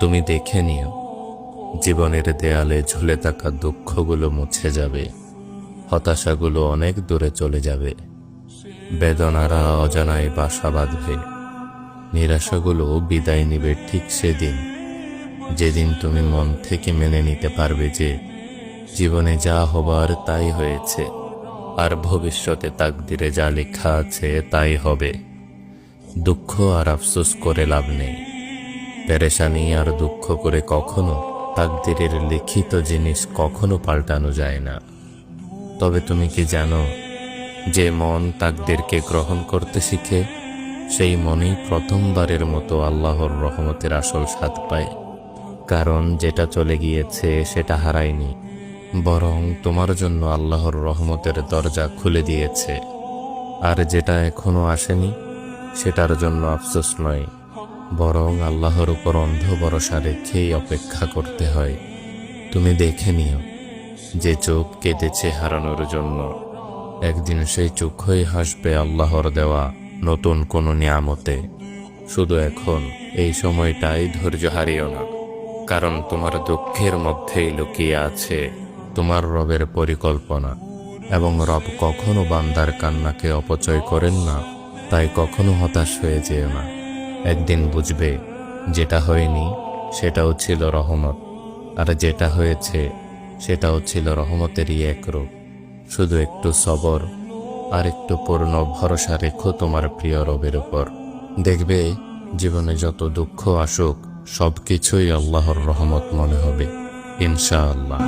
তুমি দেখে নিও, জীবনের দেয়ালে ঝুলে থাকা দুঃখগুলো মুছে যাবে, হতাশাগুলো অনেক দূরে চলে যাবে, বেদনারা অজানায় বাসা বাঁধবে, নিরাশাগুলো বিদায় নিবে ঠিক সেদিন যেদিন তুমি মন থেকে মেনে নিতে পারবে যে জীবনে যা হবার তাই হয়েছে, আর ভবিষ্যতে তাকদিরে যা লেখা আছে তাই হবে। দুঃখ আর আফসোস করে লাভ নেই, পেরেশানি আর দুঃখ করে কখনো তাকদিরের লিখিত জিনিস কখনো পাল্টানো যায় না। তবে তুমি কি জানো, যে মন তাকদিরকে গ্রহণ করতে শিখে সেই মনই প্রথমবারের মতো আল্লাহর রহমতের আসল স্বাদ পায়। কারণ যেটা চলে গিয়েছে সেটা হারায়নি, বরং তোমার জন্য আল্লাহর রহমতের দরজা খুলে দিয়েছে। আর যেটা এখনো আসেনি সেটার জন্য আফসোস নয়, বরং আল্লাহর উপর অন্ধ ভরসা রেখেই অপেক্ষা করতে হয়। তুমি দেখে নিও, যে চোখ কেঁদেছে হারানোর জন্য, একদিন সেই চোখই হাসবে আল্লাহর দেওয়া নতুন কোনো নিয়ামতে। শুধু এখন এই সময়টাই ধৈর্য হারিও না, কারণ তোমার দুঃখের মধ্যেই লুকিয়ে আছে তোমার রবের পরিকল্পনা। এবং রব কখনো বান্দার কান্নাকে অপচয় করেন না, তাই কখনো হতাশ হয়ে যেও না। একদিন বুঝবে যেটা হয়নি সেটাও ছিল রহমত, আর যেটা হয়েছে সেটাও ছিল রহমতেরই এক রূপ। শুধু একটু সবর আর একটু পূর্ণ ভরসা রেখো তোমার প্রিয় রবের উপর। দেখবে জীবনে যত দুঃখ আসুক সবকিছুই আল্লাহর রহমত মনে হবে, ইনশাআল্লাহ।